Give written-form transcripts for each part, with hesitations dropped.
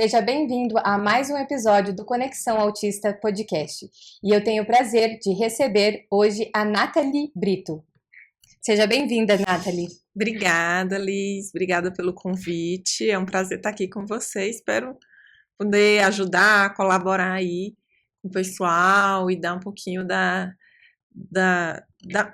Seja bem-vindo a mais um episódio do Conexão Autista Podcast. E eu tenho o prazer de receber hoje a Nathalie Brito. Seja bem-vinda, Nathalie. Obrigada, Liz. Obrigada pelo convite. É um prazer estar aqui com você. Espero poder ajudar, colaborar aí com o pessoal e dar um pouquinho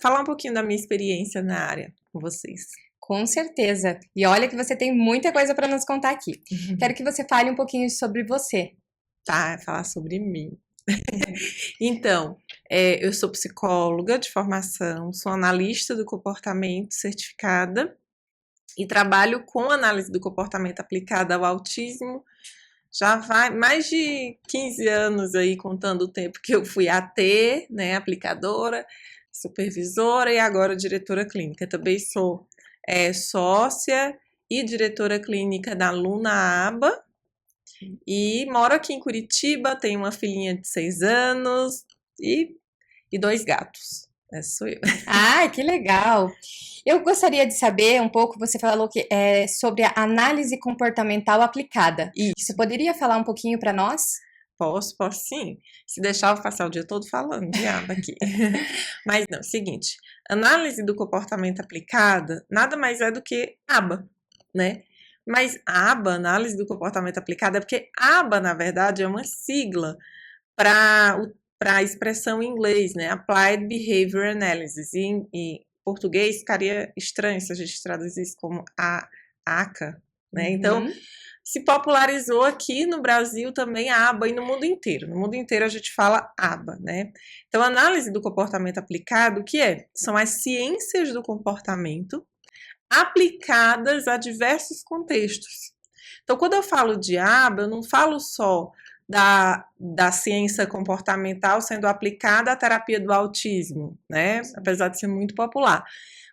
falar um pouquinho da minha experiência na área com vocês. Com certeza. E olha que você tem muita coisa para nos contar aqui. Quero que você fale um pouquinho sobre você. Tá, falar sobre mim. Então, eu sou psicóloga de formação, sou analista do comportamento certificada e trabalho com análise do comportamento aplicada ao autismo. Já vai mais de 15 anos aí, contando o tempo que eu fui AT, né, aplicadora, supervisora e agora diretora clínica. Também sou sócia e diretora clínica da Luna Aba e moro aqui em Curitiba, tenho uma filhinha de 6 anos e 2 gatos. Essa sou eu. Ai, que legal! Eu gostaria de saber um pouco, você falou que é sobre a análise comportamental aplicada. Isso. Você poderia falar um pouquinho para nós? Posso sim. Se deixar, eu vou passar o dia todo falando de aba aqui. Mas não, seguinte, análise do comportamento aplicada nada mais é do que aba, né? Mas aba, análise do comportamento aplicada, é porque aba, na verdade, é uma sigla para a expressão em inglês, né? Applied Behavior Analysis. Em português ficaria estranho se a gente traduzisse como ACA, né? Então, se popularizou aqui no Brasil também a aba e no mundo inteiro. No mundo inteiro a gente fala aba, né? Então, a análise do comportamento aplicado, o que é? São as ciências do comportamento aplicadas a diversos contextos. Então, quando eu falo de aba, eu não falo só da ciência comportamental sendo aplicada à terapia do autismo, né? Apesar de ser muito popular.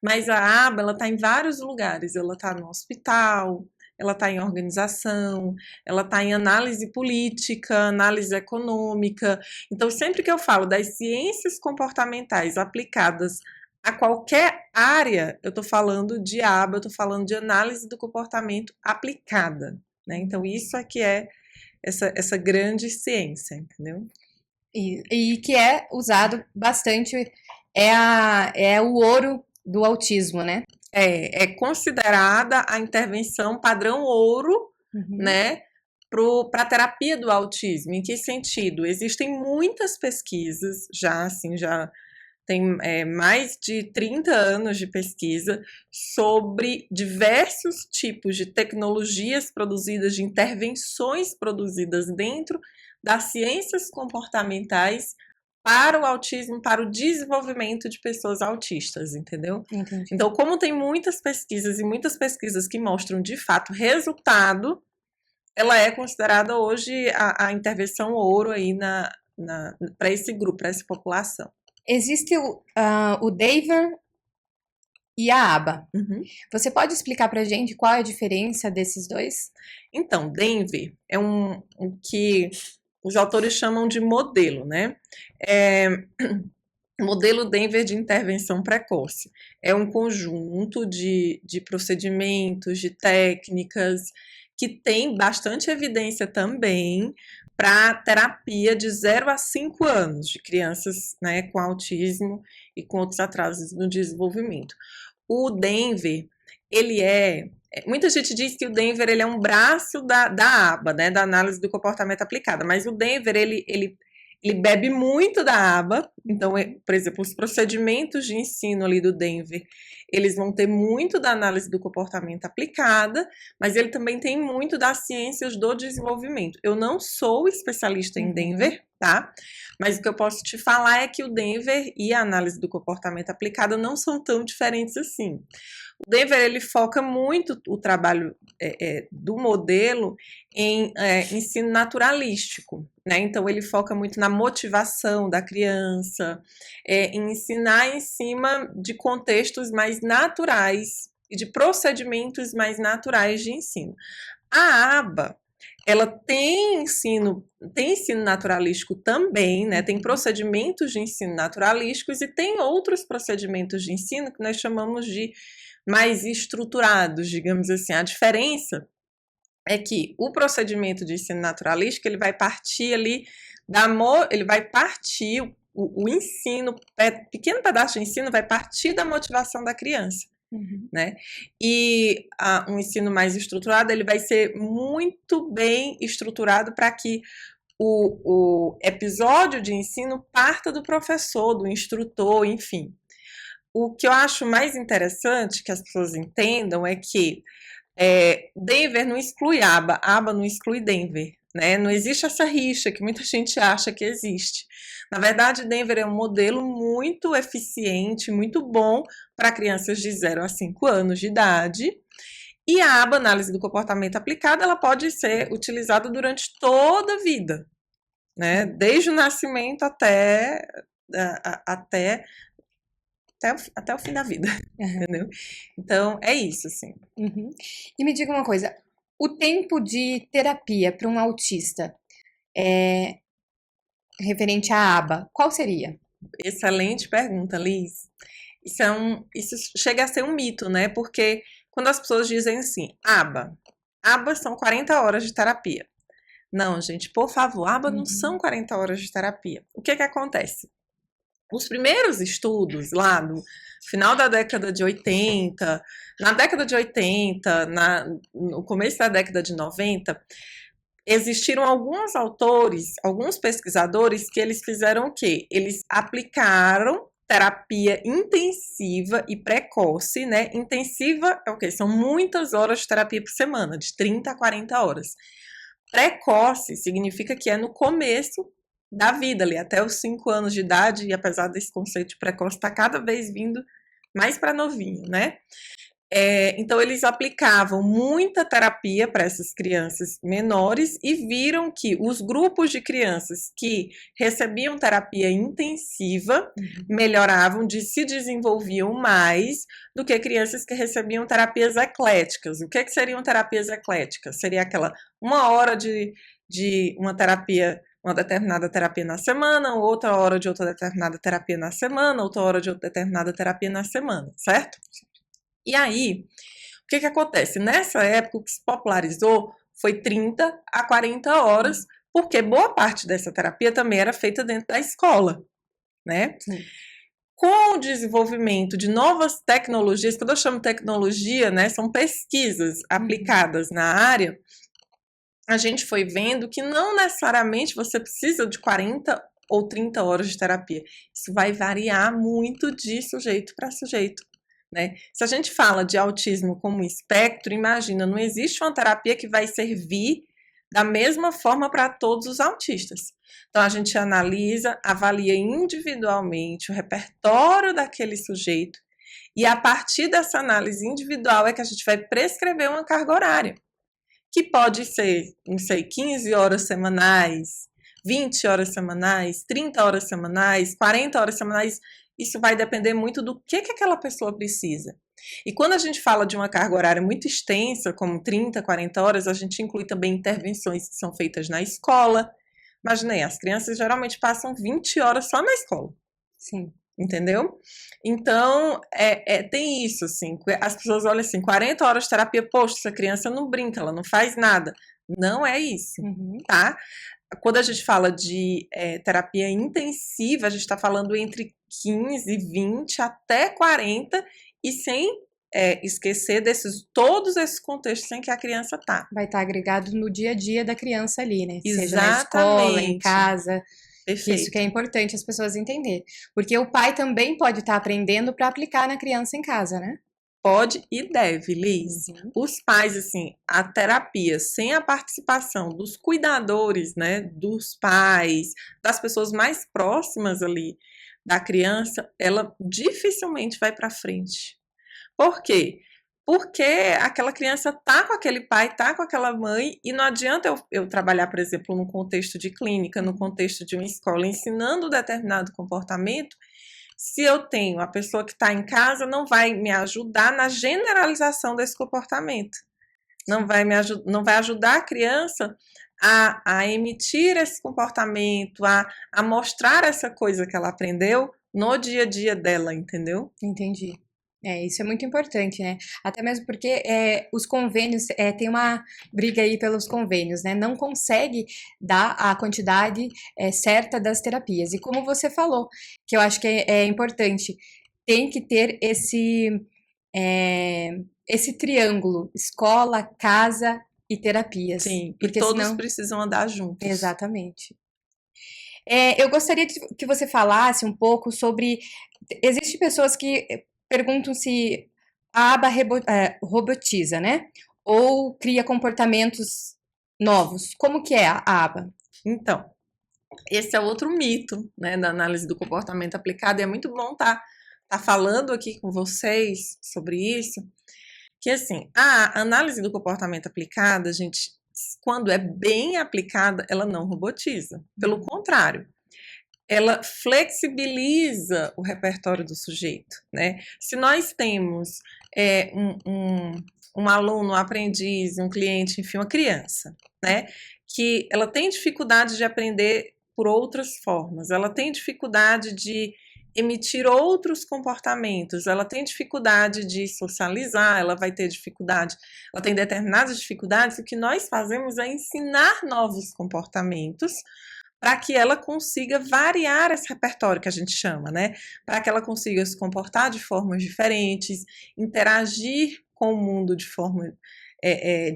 Mas a aba, ela está em vários lugares. Ela está no hospital, ela está em organização, ela está em análise política, análise econômica. Então, sempre que eu falo das ciências comportamentais aplicadas a qualquer área, eu estou falando de aba, eu estou falando de análise do comportamento aplicada, né? Então, isso aqui é essa grande ciência, entendeu? E que é usado bastante, é o ouro do autismo, né? É considerada a intervenção padrão ouro, né, para a terapia do autismo. Em que sentido? Existem muitas pesquisas, já tem mais de 30 anos de pesquisa sobre diversos tipos de tecnologias produzidas, de intervenções produzidas dentro das ciências comportamentais para o autismo, para o desenvolvimento de pessoas autistas, entendeu? Entendi. Então, como tem muitas pesquisas e muitas pesquisas que mostram de fato resultado, ela é considerada hoje a intervenção ouro aí para esse grupo, para essa população. Existe o Denver e a aba. Você pode explicar pra gente qual é a diferença desses dois? Então, Denver é um que os autores chamam de modelo, né? Modelo Denver de intervenção precoce. É um conjunto de procedimentos, de técnicas, que tem bastante evidência também para terapia de 0 a 5 anos de crianças, né, com autismo e com outros atrasos no desenvolvimento. O Denver, muita gente diz que o Denver ele é um braço da aba, né, da análise do comportamento aplicada, mas o Denver ele bebe muito da aba. Então, por exemplo, os procedimentos de ensino ali do Denver, eles vão ter muito da análise do comportamento aplicada, mas ele também tem muito das ciências do desenvolvimento. Eu não sou especialista em Denver, tá? Mas o que eu posso te falar é que o Denver e a análise do comportamento aplicada não são tão diferentes assim. O Denver, ele foca muito o trabalho do modelo em ensino naturalístico, né? Então, ele foca muito na motivação da criança, em ensinar em cima de contextos mais naturais e de procedimentos mais naturais de ensino. A aba, ela tem ensino naturalístico também, né? Tem procedimentos de ensino naturalísticos e tem outros procedimentos de ensino que nós chamamos de mais estruturados, digamos assim. A diferença é que o procedimento de ensino naturalístico, ele vai partir ali ele vai partir o ensino, pequeno pedaço de ensino vai partir da motivação da criança. Né? E um ensino mais estruturado, ele vai ser muito bem estruturado para que o episódio de ensino parta do professor, do instrutor, enfim. O que eu acho mais interessante que as pessoas entendam é que Denver não exclui Aba não exclui Denver, né? Não existe essa rixa que muita gente acha que existe. Na verdade, Denver é um modelo muito eficiente, muito bom para crianças de 0 a 5 anos de idade. E a aba análise do comportamento aplicada, ela pode ser utilizada durante toda a vida, né? Desde o nascimento até o fim da vida, entendeu? Então, é isso, assim. E me diga uma coisa, o tempo de terapia para um autista referente à aba, qual seria? Excelente pergunta, Liz. Isso chega a ser um mito, né? Porque quando as pessoas dizem assim, aba são 40 horas de terapia. Não, gente, por favor, aba não são 40 horas de terapia. O que acontece? Os primeiros estudos lá no final da década de 80, na década de 80, no começo da década de 90, existiram alguns autores, alguns pesquisadores que eles fizeram o quê? Eles aplicaram terapia intensiva e precoce, né? Intensiva é o quê? São muitas horas de terapia por semana, de 30 a 40 horas. Precoce significa que é no começo da vida, ali, até os 5 anos de idade, e apesar desse conceito de precoce estar cada vez vindo mais para novinho, né? Então, eles aplicavam muita terapia para essas crianças menores e viram que os grupos de crianças que recebiam terapia intensiva melhoravam, se desenvolviam mais do que crianças que recebiam terapias ecléticas. O que seriam terapias ecléticas? Seria aquela 1 hora de uma terapia, uma determinada terapia na semana, outra hora de outra determinada terapia na semana, outra hora de outra determinada terapia na semana, certo? E aí, o que acontece? Nessa época, o que se popularizou foi 30 a 40 horas, porque boa parte dessa terapia também era feita dentro da escola, né? Sim. Com o desenvolvimento de novas tecnologias, quando eu chamo tecnologia, né, são pesquisas aplicadas na área, a gente foi vendo que não necessariamente você precisa de 40 ou 30 horas de terapia. Isso vai variar muito de sujeito para sujeito. Né? Se a gente fala de autismo como espectro, imagina, não existe uma terapia que vai servir da mesma forma para todos os autistas. Então, a gente analisa, avalia individualmente o repertório daquele sujeito e, a partir dessa análise individual, é que a gente vai prescrever uma carga horária, que pode ser, não sei, 15 horas semanais, 20 horas semanais, 30 horas semanais, 40 horas semanais. Isso vai depender muito do que aquela pessoa precisa. E quando a gente fala de uma carga horária muito extensa, como 30, 40 horas, a gente inclui também intervenções que são feitas na escola. Imaginei, as crianças geralmente passam 20 horas só na escola. Sim. Entendeu? Então, tem isso, assim, as pessoas olham assim, 40 horas de terapia, poxa, essa criança não brinca, ela não faz nada. Não é isso, tá? Quando a gente fala de terapia intensiva, a gente está falando entre 15, 20 até 40 e sem esquecer todos esses contextos em que a criança está. Vai estar agregado no dia a dia da criança ali, né? Exatamente. Seja na escola, em casa. Perfeito. Isso que é importante as pessoas entenderem. Porque o pai também pode estar aprendendo para aplicar na criança em casa, né? Pode e deve, Liz. Os pais, assim, a terapia sem a participação dos cuidadores, né, dos pais, das pessoas mais próximas ali da criança, ela dificilmente vai para frente. Por quê? Porque aquela criança tá com aquele pai, tá com aquela mãe, e não adianta eu trabalhar, por exemplo, no contexto de clínica, no contexto de uma escola, ensinando determinado comportamento, se eu tenho a pessoa que está em casa, não vai me ajudar na generalização desse comportamento. Não vai ajudar a criança a emitir esse comportamento, a mostrar essa coisa que ela aprendeu no dia a dia dela, entendeu? Entendi. Isso é muito importante, né? Até mesmo porque os convênios, tem uma briga aí pelos convênios, né? Não consegue dar a quantidade certa das terapias. E como você falou, que eu acho que é importante, tem que ter esse triângulo, escola, casa e terapias. Sim, e Porque todos senão... precisam andar juntos. Exatamente. Eu gostaria que você falasse um pouco sobre... Existem pessoas que perguntam se a aba robotiza, né? Ou cria comportamentos novos. Como que é a aba? Então, esse é outro mito, né, da análise do comportamento aplicado, e é muito bom tá falando aqui com vocês sobre isso, que assim, a análise do comportamento aplicada, gente, quando é bem aplicada, ela não robotiza. Pelo contrário, ela flexibiliza o repertório do sujeito, né? Se nós temos um aluno, um aprendiz, um cliente, enfim, uma criança, né? Que ela tem dificuldade de aprender por outras formas, ela tem dificuldade de emitir outros comportamentos, ela tem dificuldade de socializar, ela vai ter dificuldade, ela tem determinadas dificuldades, o que nós fazemos é ensinar novos comportamentos para que ela consiga variar esse repertório que a gente chama, né? Para que ela consiga se comportar de formas diferentes, interagir com o mundo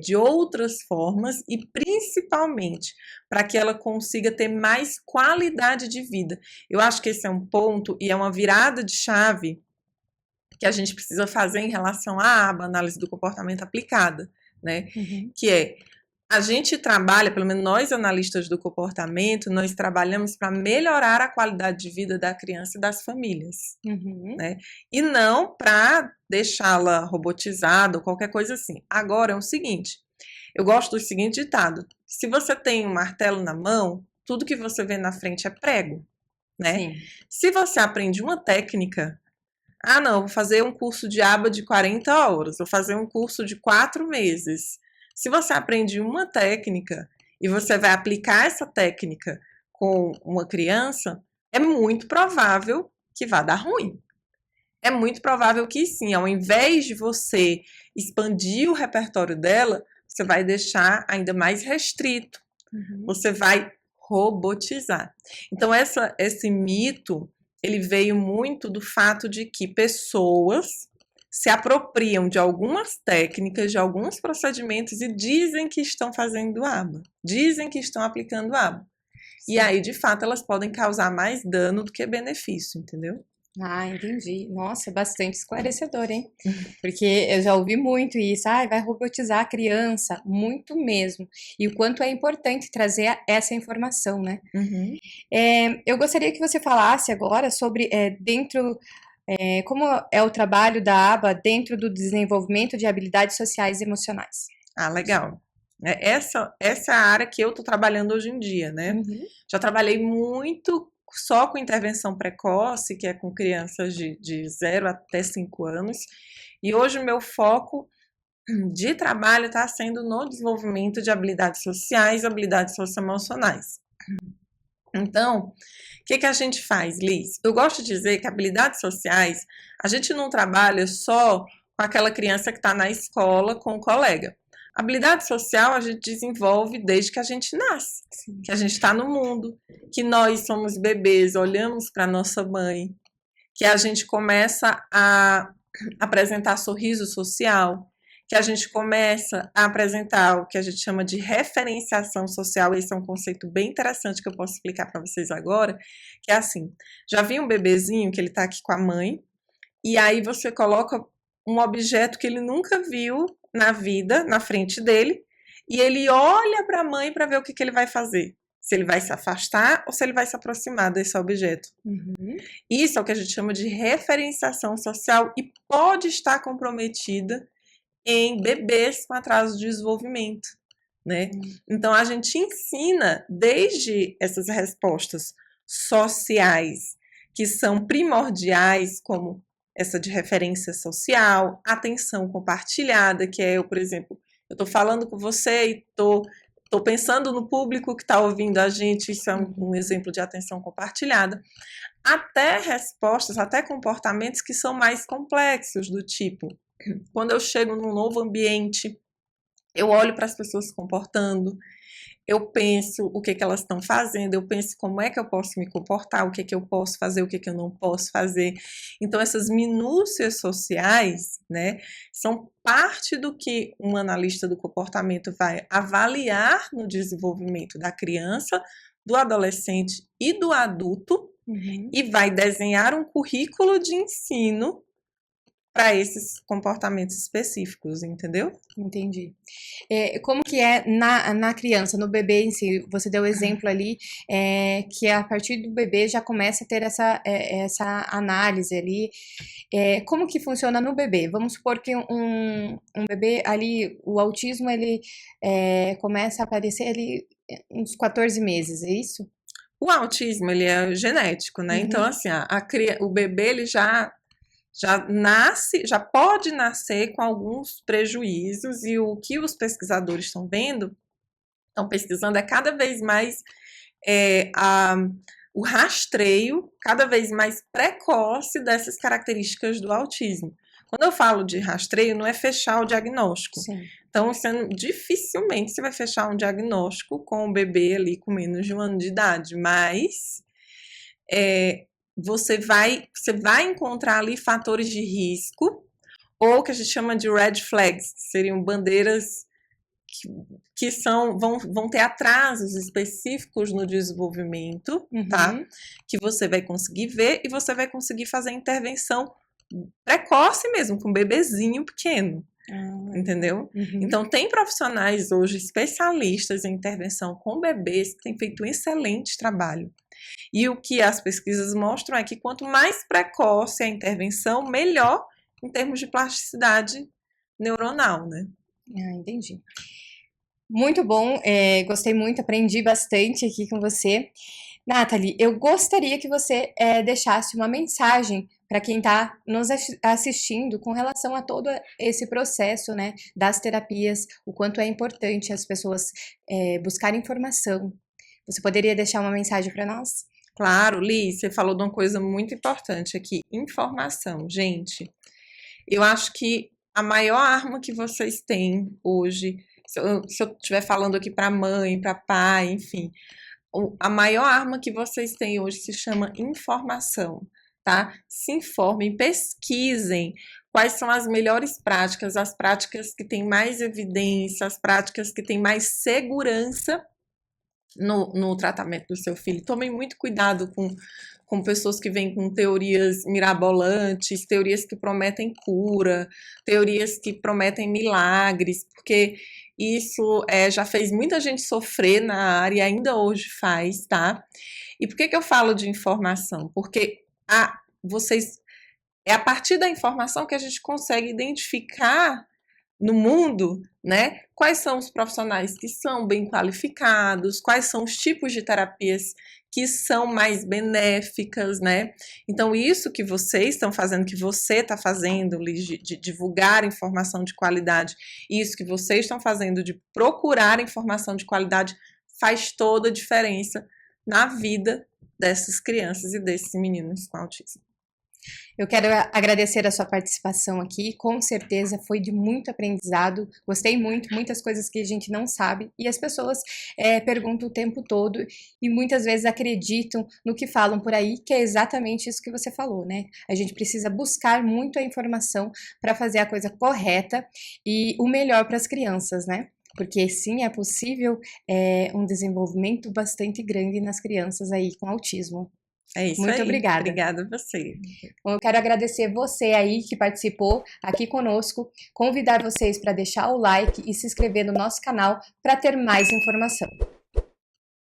de outras formas e principalmente para que ela consiga ter mais qualidade de vida. Eu acho que esse é um ponto e é uma virada de chave que a gente precisa fazer em relação à aba análise do comportamento aplicada, né? Que a gente trabalha, pelo menos nós analistas do comportamento, nós trabalhamos para melhorar a qualidade de vida da criança e das famílias, né? E não para deixá-la robotizada ou qualquer coisa assim. Agora é o seguinte, eu gosto do seguinte ditado, se você tem um martelo na mão, tudo que você vê na frente é prego, né? Sim. Se você aprende uma técnica, não, vou fazer um curso de aba de 40 horas, vou fazer um curso de 4 meses. Se você aprende uma técnica e você vai aplicar essa técnica com uma criança, é muito provável que vá dar ruim. É muito provável que sim, ao invés de você expandir o repertório dela, você vai deixar ainda mais restrito. Você vai robotizar. Então, esse mito, ele veio muito do fato de que pessoas se apropriam de algumas técnicas, de alguns procedimentos e dizem que estão fazendo aba, dizem que estão aplicando aba. Sim. E aí, de fato, elas podem causar mais dano do que benefício, entendeu? Entendi. Nossa, bastante esclarecedor, hein? Porque eu já ouvi muito isso, vai robotizar a criança, muito mesmo. E o quanto é importante trazer essa informação, né? Eu gostaria que você falasse agora sobre como é o trabalho da aba dentro do desenvolvimento de habilidades sociais e emocionais. Legal. Essa é a área que eu estou trabalhando hoje em dia, né? Já trabalhei muito só com intervenção precoce, que é com crianças de 0 até 5 anos, e hoje o meu foco de trabalho está sendo no desenvolvimento de habilidades sociais e habilidades socioemocionais. Então, o que a gente faz, Liz? Eu gosto de dizer que habilidades sociais, a gente não trabalha só com aquela criança que está na escola com o colega. Habilidade social a gente desenvolve desde que a gente nasce, Sim. que a gente está no mundo, que nós somos bebês, olhamos para nossa mãe, que a gente começa a apresentar sorriso social, que a gente começa a apresentar o que a gente chama de referenciação social. Esse é um conceito bem interessante que eu posso explicar para vocês agora, que é assim, já vi um bebezinho que ele está aqui com a mãe, e aí você coloca um objeto que ele nunca viu na vida, na frente dele, e ele olha para a mãe para ver o que ele vai fazer. Se ele vai se afastar ou se ele vai se aproximar desse objeto. Isso é o que a gente chama de referenciação social e pode estar comprometida em bebês com atraso de desenvolvimento, né? Então, a gente ensina desde essas respostas sociais, que são primordiais, como essa de referência social, atenção compartilhada, que é eu, por exemplo, eu estou falando com você e estou Estou pensando no público que está ouvindo a gente, isso é um exemplo de atenção compartilhada, até respostas, até comportamentos que são mais complexos, do tipo, quando eu chego num novo ambiente, eu olho para as pessoas se comportando, eu penso o que elas estão fazendo, eu penso como é que eu posso me comportar, o que eu posso fazer, o que eu não posso fazer. Então, essas minúcias sociais, né, são parte do que um analista do comportamento vai avaliar no desenvolvimento da criança, do adolescente e do adulto, e vai desenhar um currículo de ensino para esses comportamentos específicos, entendeu? Entendi. Como que é na criança, no bebê em si? Você deu exemplo ali que a partir do bebê já começa a ter essa análise ali. Como que funciona no bebê? Vamos supor que um bebê ali, o autismo, ele começa a aparecer ali uns 14 meses, é isso? O autismo, ele é genético, né? Então, assim, o bebê, ele já nasce, já pode nascer com alguns prejuízos, e o que os pesquisadores estão pesquisando cada vez mais o rastreio cada vez mais precoce dessas características do autismo. Quando eu falo de rastreio, não é fechar o diagnóstico. Sim. Então, dificilmente você vai fechar um diagnóstico com um bebê ali com menos de 1 ano de idade, mas você vai encontrar ali fatores de risco, ou que a gente chama de red flags, que seriam bandeiras que vão ter atrasos específicos no desenvolvimento, tá? Que você vai conseguir ver, e você vai conseguir fazer intervenção precoce mesmo, com um bebezinho pequeno. Entendeu? Então, tem profissionais hoje especialistas em intervenção com bebês que têm feito um excelente trabalho. E o que as pesquisas mostram é que quanto mais precoce a intervenção, melhor em termos de plasticidade neuronal, né? Entendi. Muito bom, gostei muito, aprendi bastante aqui com você. Nathalie, eu gostaria que você deixasse uma mensagem para quem está nos assistindo com relação a todo esse processo, né, das terapias, o quanto é importante as pessoas buscarem informação. Você poderia deixar uma mensagem para nós? Claro, Li, você falou de uma coisa muito importante aqui, informação. Gente, eu acho que a maior arma que vocês têm hoje, se eu estiver falando aqui para mãe, para pai, enfim, a maior arma que vocês têm hoje se chama informação, tá? Se informem, pesquisem quais são as melhores práticas, as práticas que têm mais evidência, as práticas que têm mais segurança no tratamento do seu filho. Tomem muito cuidado com pessoas que vêm com teorias mirabolantes, teorias que prometem cura, teorias que prometem milagres, porque isso já fez muita gente sofrer na área e ainda hoje faz, tá? E por que eu falo de informação? Porque é a partir da informação que a gente consegue identificar no mundo, né, quais são os profissionais que são bem qualificados, quais são os tipos de terapias que são mais benéficas, né? Então, isso que vocês estão fazendo, que você está fazendo, de divulgar informação de qualidade, isso que vocês estão fazendo de procurar informação de qualidade, faz toda a diferença na vida dessas crianças e desses meninos com autismo. Eu quero agradecer a sua participação aqui, com certeza foi de muito aprendizado, gostei muito, muitas coisas que a gente não sabe, e as pessoas perguntam o tempo todo, e muitas vezes acreditam no que falam por aí, que é exatamente isso que você falou, né? A gente precisa buscar muito a informação para fazer a coisa correta e o melhor para as crianças, né? Porque sim, é possível um desenvolvimento bastante grande nas crianças aí com autismo. É isso Muito aí. obrigada. Obrigada a você. Bom, eu quero agradecer você aí que participou aqui conosco, convidar vocês para deixar o like e se inscrever no nosso canal para ter mais informação.